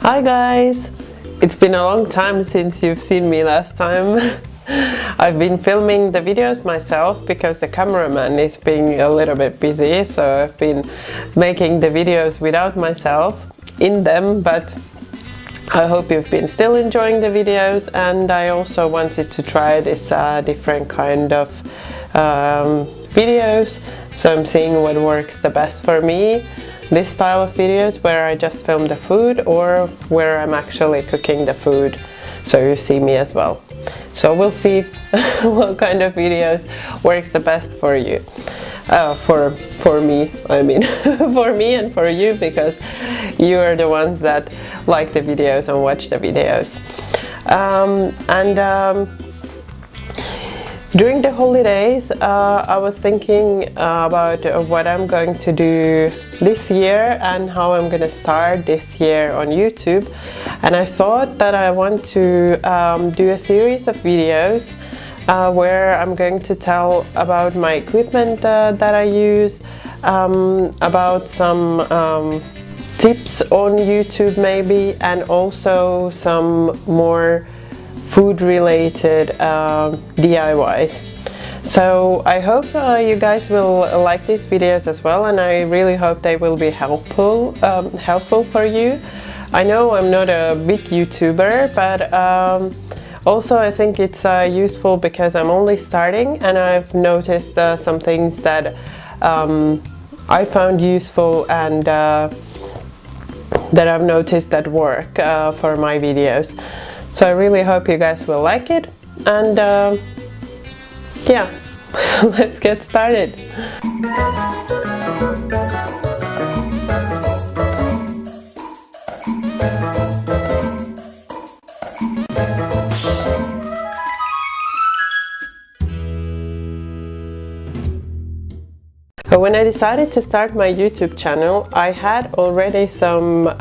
Hi guys! It's been a long time since you've seen me last time. I've been filming the videos myself because the cameraman is being a little bit busy, so I've been making the videos without myself in them, but I hope you've been still enjoying the videos, and I also wanted to try this different kind of videos, so I'm seeing what works the best for me. This style of videos where I just film the food, or where I'm actually cooking the food so you see me as well. So we'll see what kind of videos works the best for you. For me, I mean, for me and for you, because you are the ones that like the videos and watch the videos. During the holidays, I was thinking about what I'm going to do this year and how I'm going to start this year on YouTube. And I thought that I want to do a series of videos where I'm going to tell about my equipment that I use, about some tips on YouTube maybe, and also some more food-related DIYs. So I hope you guys will like these videos as well, and I really hope they will be helpful for you. I know I'm not a big YouTuber, but also I think it's useful because I'm only starting, and I've noticed some things that I found useful and that I've noticed that work for my videos. So I really hope you guys will like it, and yeah, let's get started. When I decided to start my YouTube channel, I had already some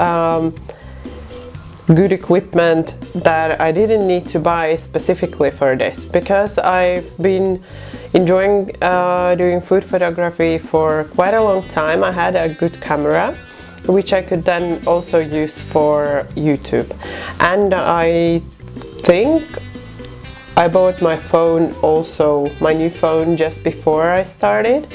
good equipment that I didn't need to buy specifically for this, because I've been enjoying doing food photography for quite a long time. I had a good camera which I could then also use for YouTube, and I think I bought my phone also, my new phone, just before I started,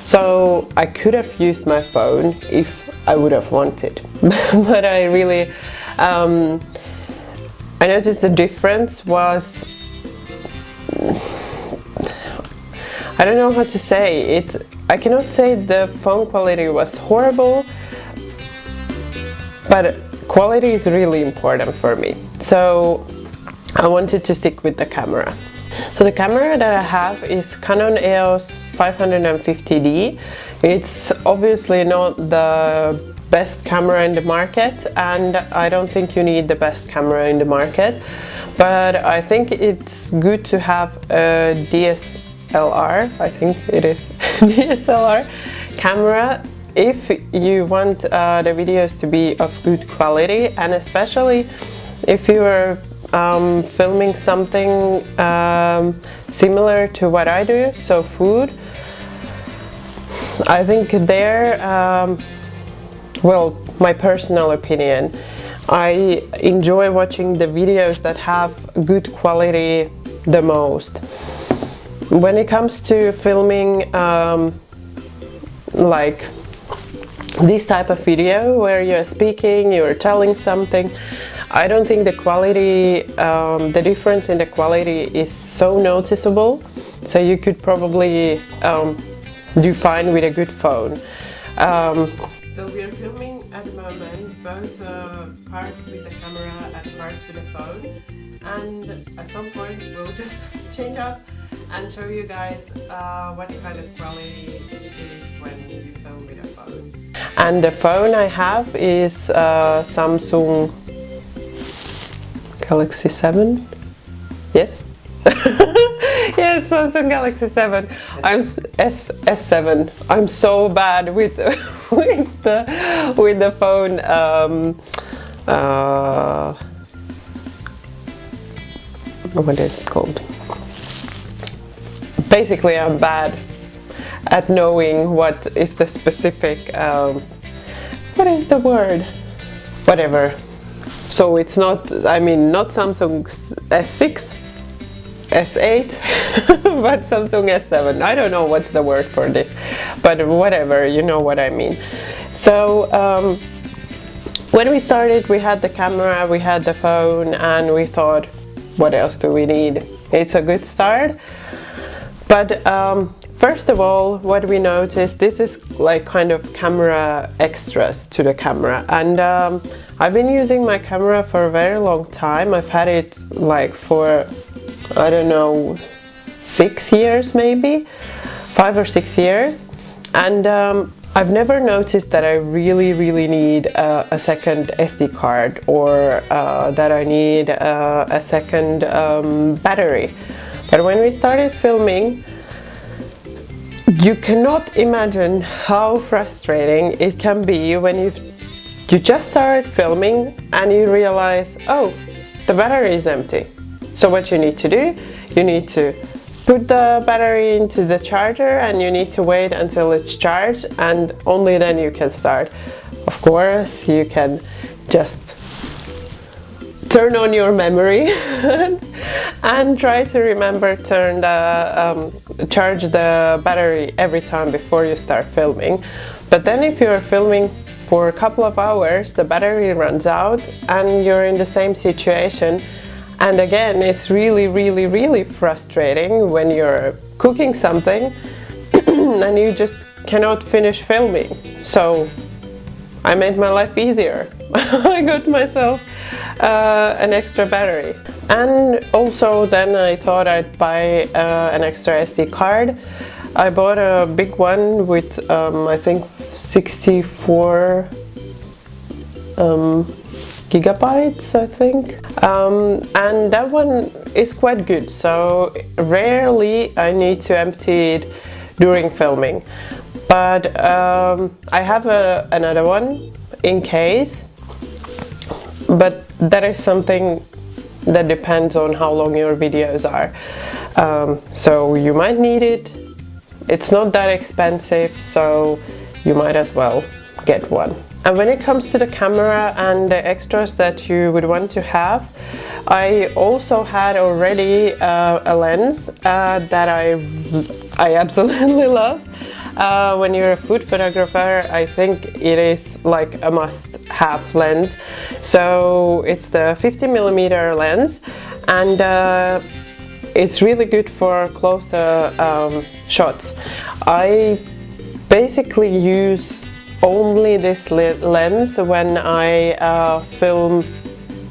so I could have used my phone if I would have wanted. But I really I noticed the difference was, I don't know how to say it. I cannot say the phone quality was horrible, but quality is really important for me. So I wanted to stick with the camera. So the camera that I have is Canon EOS 550D. It's obviously not the best camera in the market, and I don't think you need the best camera in the market, but I think it's good to have a DSLR, I think it is DSLR camera, if you want the videos to be of good quality, and especially if you are filming something similar to what I do, so food. I think there, well, my personal opinion, I enjoy watching the videos that have good quality the most. When it comes to filming like this type of video where you're speaking, you're telling something, I don't think the quality, the difference in the quality is so noticeable, so you could probably do fine with a good phone. So we are filming at the moment both parts with the camera and parts with the phone, and at some point we'll just change up and show you guys what kind of quality it is when you film with a phone. And the phone I have is Samsung Galaxy 7? Yes? Yes, Samsung Galaxy 7. I'm S7. I'm so bad with with the phone. What is it called? Basically, I'm bad at knowing what is the specific. What is the word? Whatever. So it's not, I mean, not Samsung S6, S8, but Samsung S7. I don't know what's the word for this, but whatever, you know what I mean. So when we started, we had the camera, we had the phone, and we thought, what else do we need? It's a good start. But first of all, what we noticed, this is like kind of camera extras to the camera. And I've been using my camera for a very long time. I've had it like for, I don't know, 6 years maybe, 5 or 6 years. And I've never noticed that I really need a second SD card, or that I need a second battery. But when we started filming, you cannot imagine how frustrating it can be when you just start filming and you realize, oh, the battery is empty. So what you need to do, you need to put the battery into the charger and you need to wait until it's charged, and only then you can start. Of course, you can just turn on your memory and try to remember charge the battery every time before you start filming. But then if you're filming for a couple of hours, the battery runs out and you're in the same situation. And again, it's really frustrating when you're cooking something and you just cannot finish filming. So I made my life easier. I got myself an extra battery. And also then I thought I'd buy an extra SD card. I bought a big one with I think 64 gigabytes, I think. And that one is quite good, so rarely I need to empty it during filming. But I have another one in case, but that is something that depends on how long your videos are. So you might need it. It's not that expensive, so you might as well get one. And when it comes to the camera and the extras that you would want to have, I also had already a lens that I absolutely love. When you're a food photographer, I think it is like a must-have lens. So it's the 50mm lens, and it's really good for closer shots. I basically use only this lens when I film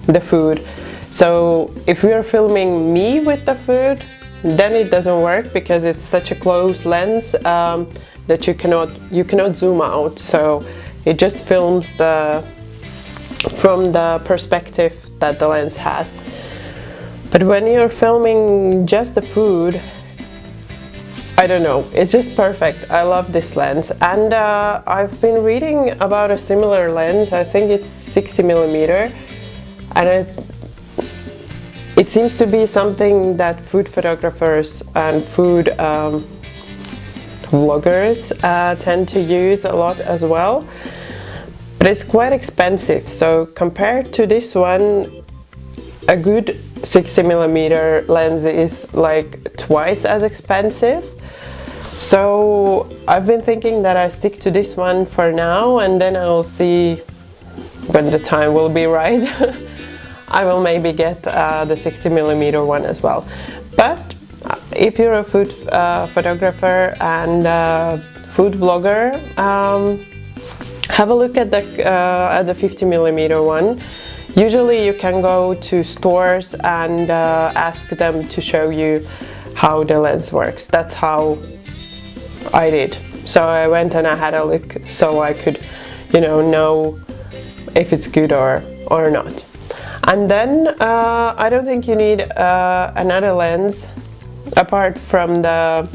the food. So if we are filming me with the food, then it doesn't work because it's such a close lens that you cannot zoom out. So it just films from the perspective that the lens has. But when you're filming just the food, I don't know, it's just perfect. I love this lens. And I've been reading about a similar lens. I think it's 60mm, and it seems to be something that food photographers and food vloggers tend to use a lot as well. But it's quite expensive, so compared to this one, a good 60mm lens is like twice as expensive. So I've been thinking that I stick to this one for now, and then I'll see when the time will be right. I will maybe get the 60mm one as well. But if you're a food photographer and food vlogger, have a look at the 50mm one. Usually you can go to stores and ask them to show you how the lens works. That's how I did. So I went and I had a look so I could, know if it's good or not. And then I don't think you need another lens apart from the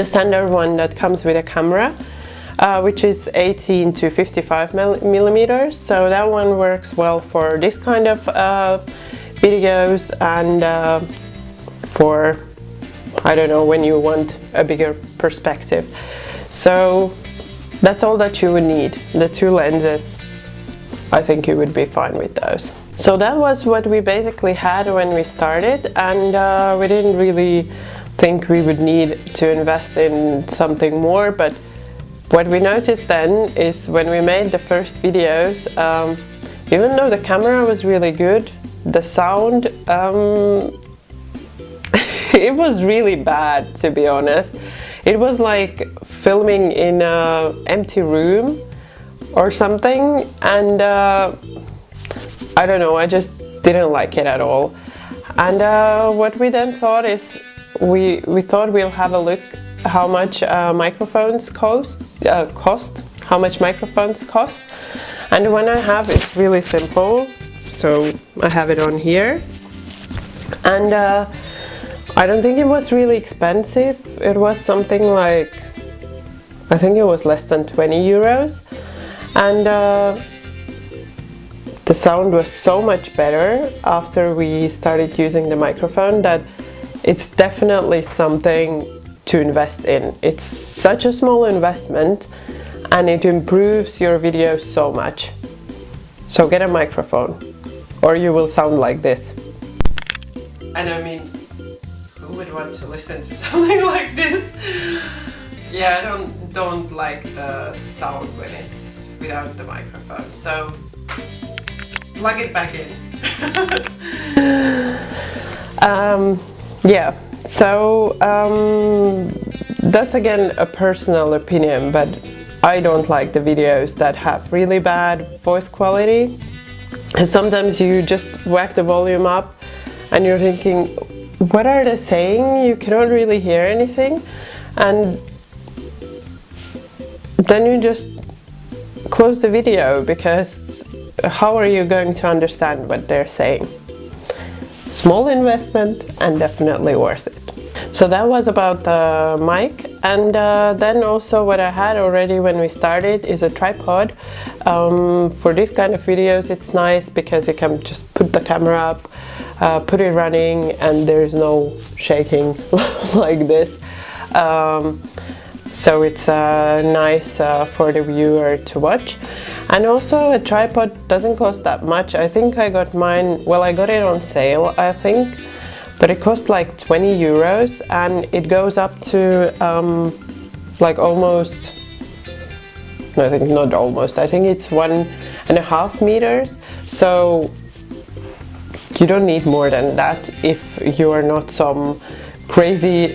standard one that comes with a camera, which is 18 to 55mm. So that one works well for this kind of videos and for, I don't know, when you want a bigger perspective. So that's all that you would need, the two lenses. I think you would be fine with those. So that was what we basically had when we started, and we didn't really think we would need to invest in something more, but what we noticed then is when we made the first videos, even though the camera was really good, the sound, it was really bad, to be honest. It was like filming in an empty room or something, and I don't know, I just didn't like it at all. And what we then thought is, we thought we'll have a look how much microphones cost, how much microphones cost. And the one I have is really simple, so I have it on here. And I don't think it was really expensive. It was something like, I think it was less than 20 euros. And the sound was so much better after we started using the microphone that it's definitely something to invest in. It's such a small investment and it improves your video so much. So get a microphone or you will sound like this. And I mean, who would want to listen to something like this? Yeah, I don't like the sound when it's without the microphone. So plug it back in. Yeah, so that's again a personal opinion, but I don't like the videos that have really bad voice quality. And sometimes you just whack the volume up and you're thinking, what are they saying? You cannot really hear anything. And then you just close the video, because how are you going to understand what they're saying? Small investment and definitely worth it. So that was about the mic, and then also what I had already when we started is a tripod. For this kind of videos it's nice because you can just put the camera up, put it running, and there's no shaking like this. So it's nice for the viewer to watch. And also a tripod doesn't cost that much. I think I got mine, well, I got it on sale, I think, but it cost like 20 euros and it goes up to like almost, no, I think not almost, I think it's 1.5 meters. So you don't need more than that if you are not some crazy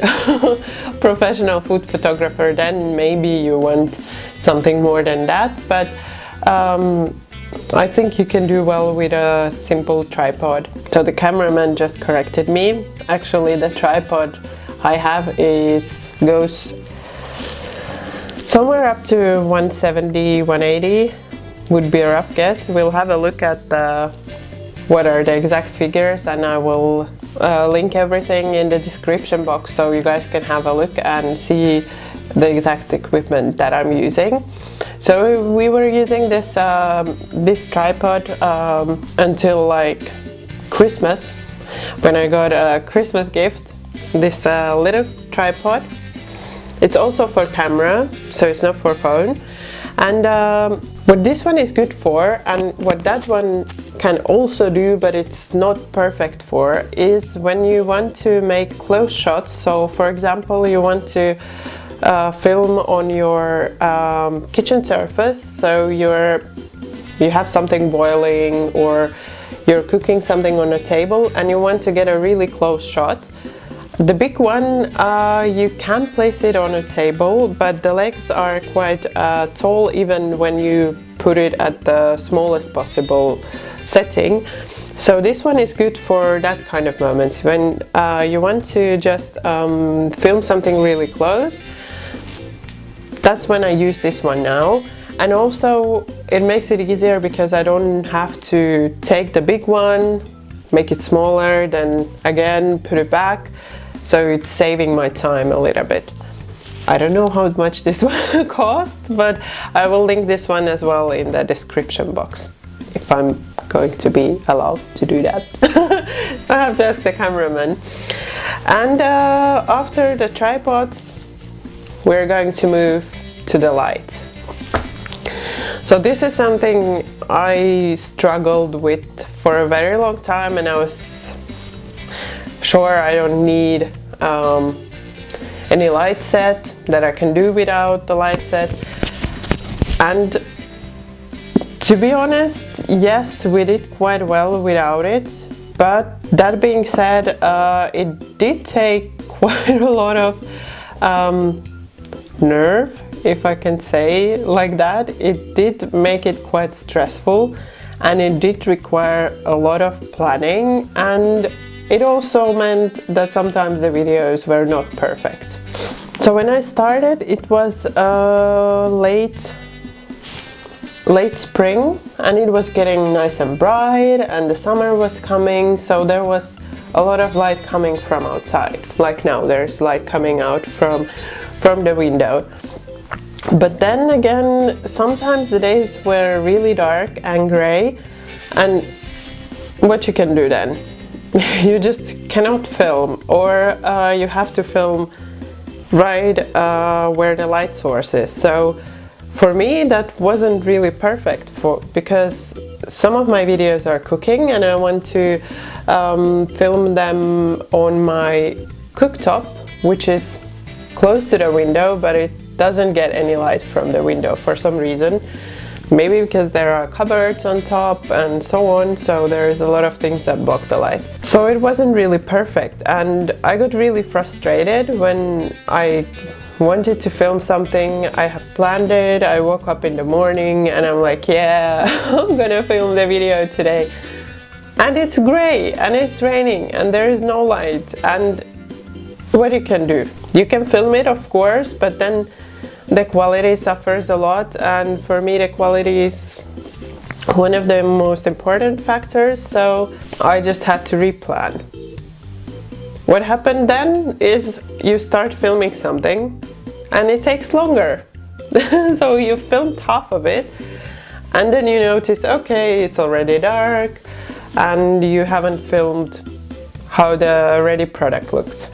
professional food photographer. Then maybe you want something more than that, but I think you can do well with a simple tripod. So the cameraman just corrected me. Actually, the tripod I have goes somewhere up to 170, 180 would be a rough guess. We'll have a look at what are the exact figures, and I will link everything in the description box so you guys can have a look and see the exact equipment that I'm using. So we were using this this tripod until like Christmas, when I got a Christmas gift, this little tripod. It's also for camera, so it's not for phone. And what this one is good for, and what that one can also do, but it's not perfect for, is when you want to make close shots. So for example, you want to film on your kitchen surface, so you have something boiling or you're cooking something on a table and you want to get a really close shot. The big one, you can place it on a table, but the legs are quite tall even when you put it at the smallest possible setting. So this one is good for that kind of moments when you want to just film something really close. That's when I use this one now. And also it makes it easier because I don't have to take the big one, make it smaller, then again put it back. So it's saving my time a little bit. I don't know how much this one cost, but I will link this one as well in the description box, if I'm going to be allowed to do that. I have to ask the cameraman. And after the tripods, we're going to move to the lights. So this is something I struggled with for a very long time, and I was sure I don't need any light set, that I can do without the light set. And to be honest, yes, we did quite well without it. But that being said, it did take quite a lot of nerve, if I can say like that. It did make it quite stressful, and it did require a lot of planning, and it also meant that sometimes the videos were not perfect. So when I started, it was late spring, and it was getting nice and bright, and the summer was coming, so there was a lot of light coming from outside. Like now there's light coming out from the window. But then again, sometimes the days were really dark and gray, and what you can do then? You just cannot film, or you have to film right where the light source is. So for me, that wasn't really perfect, because some of my videos are cooking, and I want to film them on my cooktop, which is close to the window, but it doesn't get any light from the window for some reason. Maybe because there are cupboards on top and so on, so there's a lot of things that block the light. So it wasn't really perfect, and I got really frustrated when I wanted to film something. I have planned it, I woke up in the morning and I'm like, yeah, I'm gonna film the video today. And it's grey and it's raining and there is no light, and what you can do? You can film it, of course, but then the quality suffers a lot, and for me the quality is one of the most important factors, so I just had to replan. What happened then is you start filming something and it takes longer. So you filmed half of it and then you notice, okay, it's already dark and you haven't filmed how the ready product looks.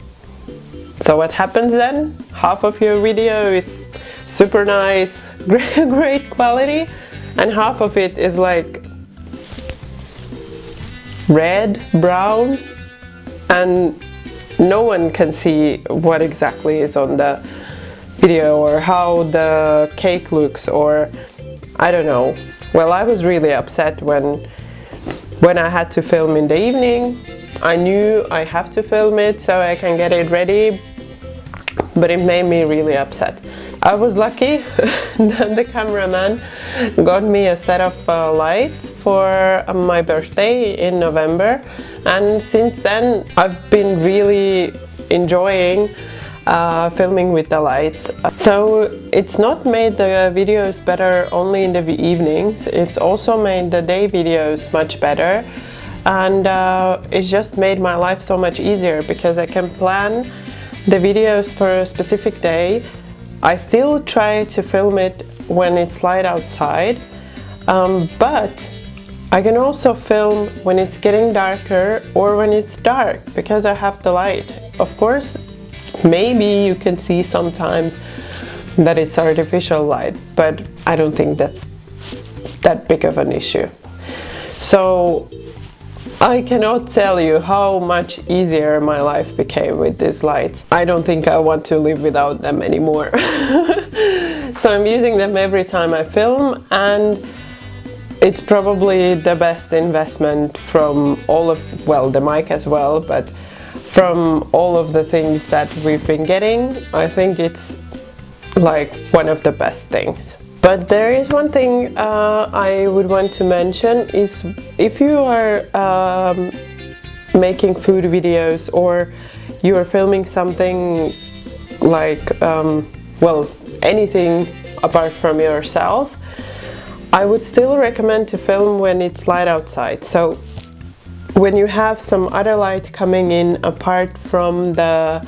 So what happens then? Half of your video is super nice, great quality, and half of it is like red, brown, and no one can see what exactly is on the video or how the cake looks, or I don't know. Well, I was really upset when I had to film in the evening. I knew I have to film it so I can get it ready, but it made me really upset. I was lucky that the cameraman got me a set of lights for my birthday in November, and since then I've been really enjoying filming with the lights. So it's not made the videos better only in the evenings, it's also made the day videos much better, and it's just made my life so much easier because I can plan the videos for a specific day. I still try to film it when it's light outside, but I can also film when it's getting darker or when it's dark because I have the light. Of course, maybe you can see sometimes that it's artificial light, but I don't think that's that big of an issue. So I cannot tell you how much easier my life became with these lights. I don't think I want to live without them anymore. So I'm using them every time I film, and it's probably the best investment from all of, well, the mic as well, but from all of the things that we've been getting, I think it's like one of the best things. But there is one thing I would want to mention is if you are making food videos or you are filming something like, well, anything apart from yourself, I would still recommend to film when it's light outside. So when you have some other light coming in apart from the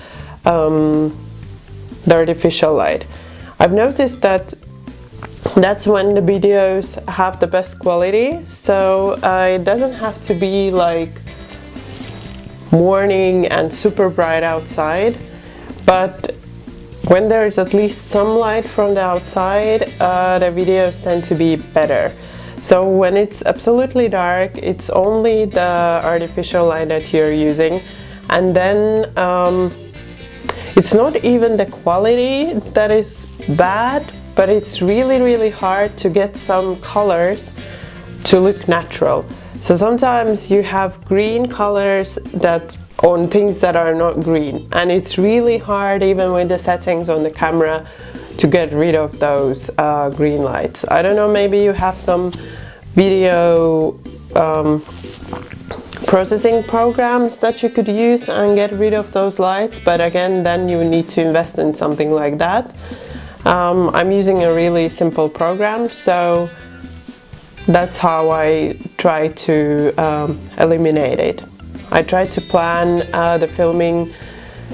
artificial light. I've noticed that that's when the videos have the best quality, so it doesn't have to be like morning and super bright outside, but when there is at least some light from the outside, the videos tend to be better. So when it's absolutely dark, it's only the artificial light that you're using, and then it's not even the quality that is bad, but it's really hard to get some colors to look natural. So sometimes you have green colors that on things that are not green, and it's really hard even with the settings on the camera to get rid of those green lights. I don't know, maybe you have some video processing programs that you could use and get rid of those lights, but again, then you need to invest in something like that. I'm using a really simple program, so that's how I try to eliminate it. I try to plan the filming,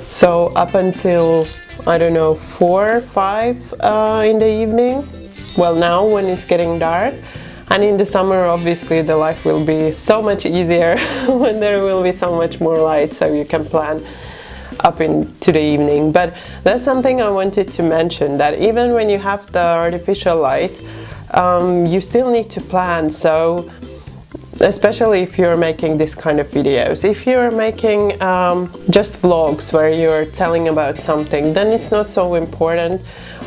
so up until, I don't know, 4 or 5 in the evening. Well, now when it's getting dark, and in the summer obviously the life will be so much easier when there will be so much more light, so you can plan up into the evening. But that's something I wanted to mention, that even when you have the artificial light, you still need to plan. So especially if you're making this kind of videos, if you're making just vlogs where you're telling about something, then it's not so important,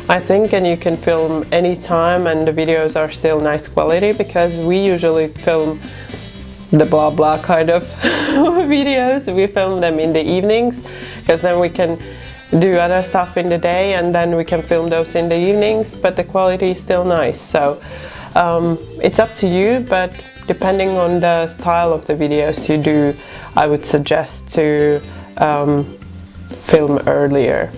I think, and you can film anytime and the videos are still nice quality, because we usually film the blah blah kind of videos. We film them in the evenings, because then we can do other stuff in the day and then we can film those in the evenings, but the quality is still nice. So it's up to you, but depending on the style of the videos you do, I would suggest to film earlier.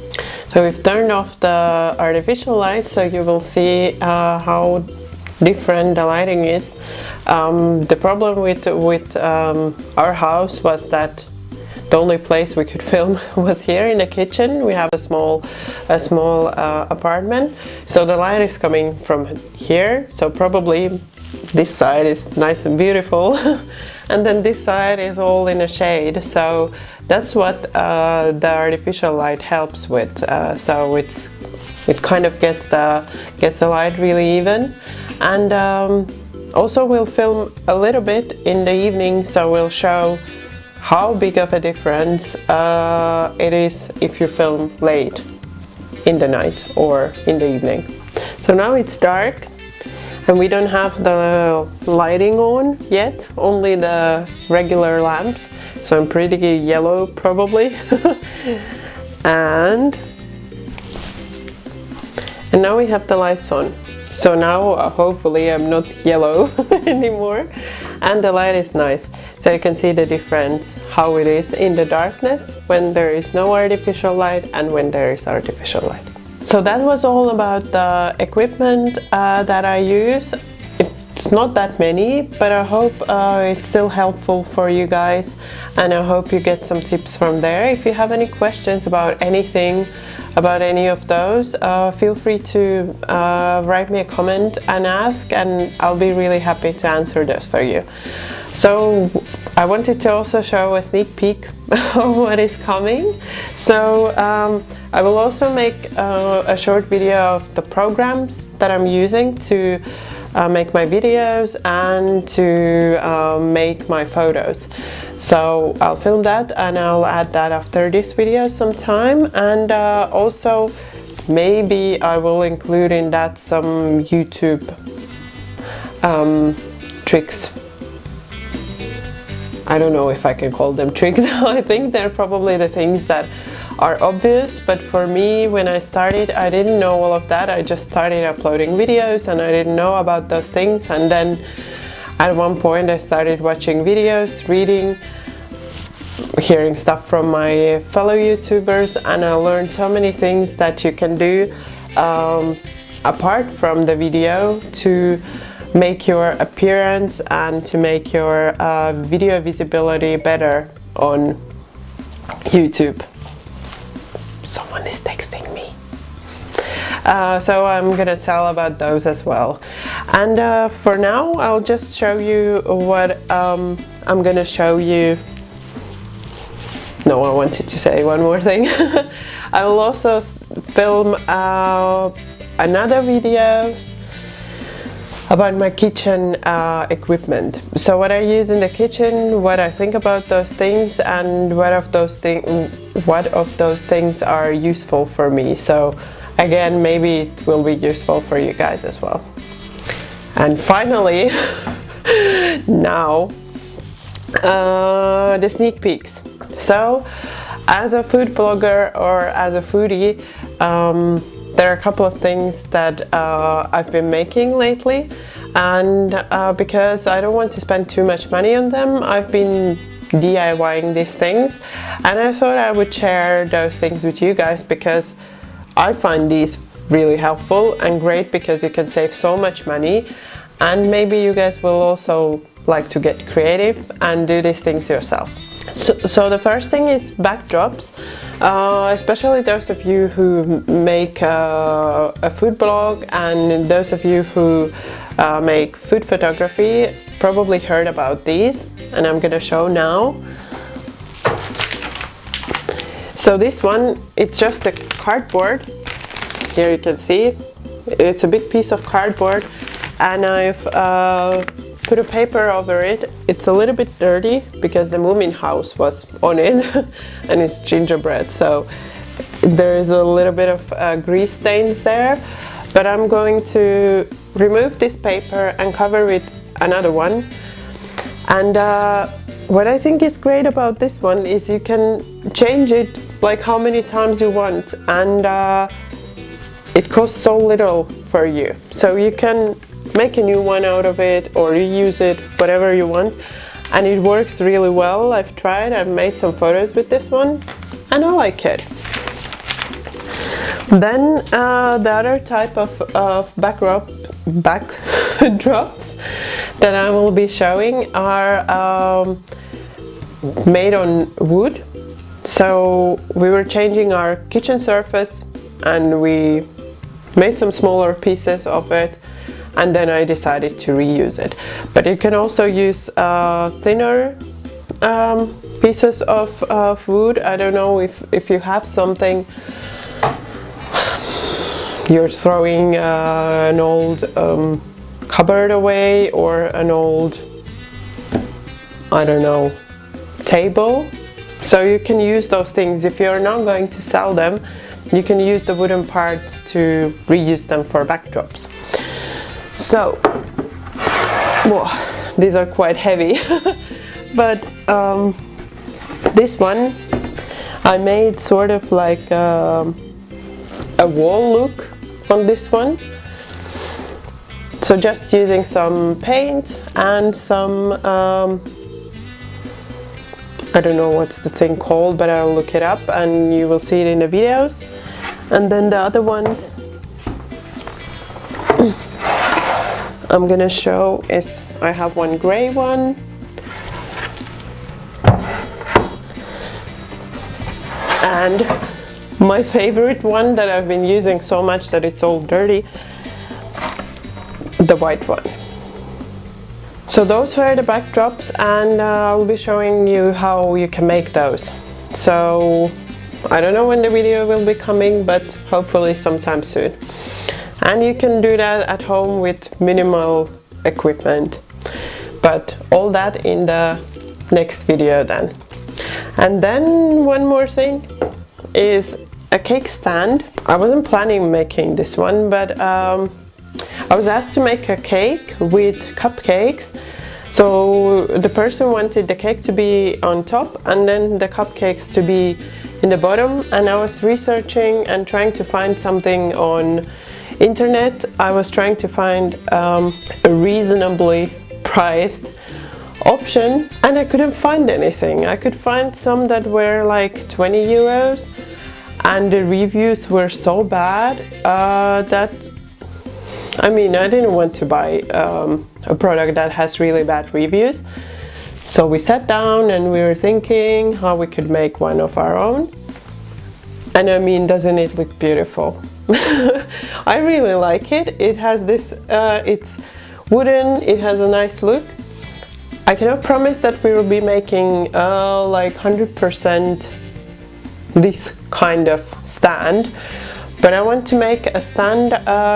So we've turned off the artificial light, so you will see how different the lighting is. The problem with our house was that the only place we could film was here in the kitchen. We have a small apartment, so the light is coming from here, so probably this side is nice and beautiful and then this side is all in a shade, so that's what the artificial light helps with. So it kind of gets the light really even. And also we'll film a little bit in the evening, so we'll show how big of a difference it is if you film late in the night or in the evening. So now it's dark and we don't have the lighting on yet, only the regular lamps, so I'm pretty yellow probably. and now we have the lights on, so now hopefully I'm not yellow anymore, and the light is nice, so you can see the difference how it is in the darkness when there is no artificial light and when there is artificial light. So that was all about the equipment that I use. It's not that many, but I hope it's still helpful for you guys, and I hope you get some tips from there. If you have any questions about anything, about any of those, feel free to write me a comment and ask, and I'll be really happy to answer those for you. So I wanted to also show a sneak peek of what is coming. So I will also make a short video of the programs that I'm using to make my videos and to make my photos. So I'll film that and I'll add that after this video sometime, and also maybe I will include in that some YouTube tricks. I don't know if I can call them tricks. I think they're probably the things that are obvious, but for me, when I started, I didn't know all of that. I just started uploading videos and I didn't know about those things, and then at one point I started watching videos, reading, hearing stuff from my fellow YouTubers, and I learned so many things that you can do apart from the video to make your appearance and to make your video visibility better on YouTube. Someone is texting me. So I'm gonna tell about those as well. And for now, I'll just show you what I'm gonna show you. No, I wanted to say one more thing. I will also film another video about my kitchen equipment. So what I use in the kitchen, what I think about those things, and what of those things are useful for me. So again, maybe it will be useful for you guys as well. And finally, now the sneak peeks. So as a food blogger or as a foodie, there are a couple of things that I've been making lately, and because I don't want to spend too much money on them, I've been DIYing these things, and I thought I would share those things with you guys because I find these really helpful and great because you can save so much money, and maybe you guys will also like to get creative and do these things yourself. So the first thing is backdrops, especially those of you who make a food blog and those of you who make food photography probably heard about these, and I'm gonna show now. So this one, it's just a cardboard. Here you can see it's a big piece of cardboard, and I've put a paper over it. It's a little bit dirty because the moving house was on it and it's gingerbread, so there is a little bit of grease stains there, but I'm going to remove this paper and cover with another one. And what I think is great about this one is you can change it like how many times you want, and it costs so little for you, so you can make a new one out of it or reuse it, whatever you want, and it works really well. I've tried, I've made some photos with this one and I like it. Then the other type of backdrops that I will be showing are made on wood. So we were changing our kitchen surface and we made some smaller pieces of it, and then I decided to reuse it. But you can also use thinner pieces of wood. I don't know if you have something, you're throwing an old cupboard away or an old, I don't know, table. So you can use those things. If you're not going to sell them, you can use the wooden parts to reuse them for backdrops. So, whoa, these are quite heavy, but this one I made sort of like a wall look on this one. So just using some paint and some, I don't know what's the thing called, but I'll look it up and you will see it in the videos. And then the other ones I'm gonna show is, I have one gray one, and my favorite one that I've been using so much that it's all dirty, the white one. So those were the backdrops, and I'll be showing you how you can make those. So I don't know when the video will be coming, but hopefully sometime soon. And you can do that at home with minimal equipment, but all that in the next video then. And then one more thing is a cake stand. I wasn't planning making this one, but I was asked to make a cake with cupcakes. So the person wanted the cake to be on top and then the cupcakes to be in the bottom, and I was researching and trying to find something on internet. I was trying to find a reasonably priced option and I couldn't find anything. I could find some that were like 20 euros and the reviews were so bad that, I mean, I didn't want to buy a product that has really bad reviews. So we sat down and we were thinking how we could make one of our own. And I mean, doesn't it look beautiful? I really like it. It has this, it's wooden, it has a nice look. I cannot promise that we will be making like 100% this kind of stand, But I want to make a stand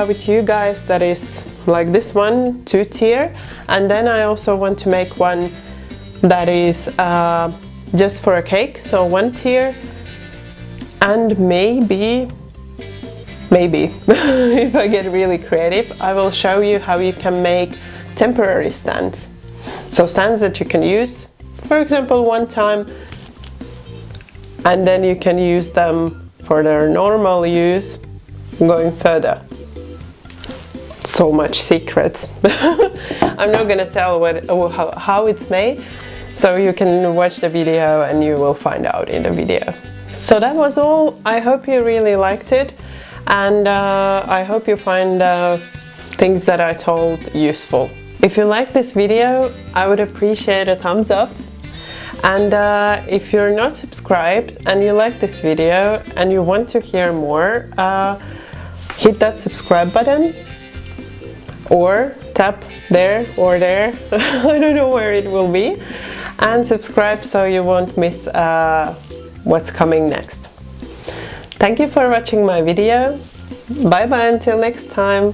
with you guys that is like this one, 2-tier, and then I also want to make one that is just for a cake, so 1 tier, and maybe if I get really creative, I will show you how you can make temporary stands. So stands that you can use, for example, one time, and then you can use them for their normal use going further. So much secrets. I'm not gonna tell how it's made, so you can watch the video and you will find out in the video. So that was all. I hope you really liked it, and I hope you find things that I told useful. If you like this video, I would appreciate a thumbs up, and if you're not subscribed and you like this video and you want to hear more, hit that subscribe button or tap there or there, I don't know where it will be, and subscribe so you won't miss what's coming next. Thank you for watching my video. Bye bye until next time.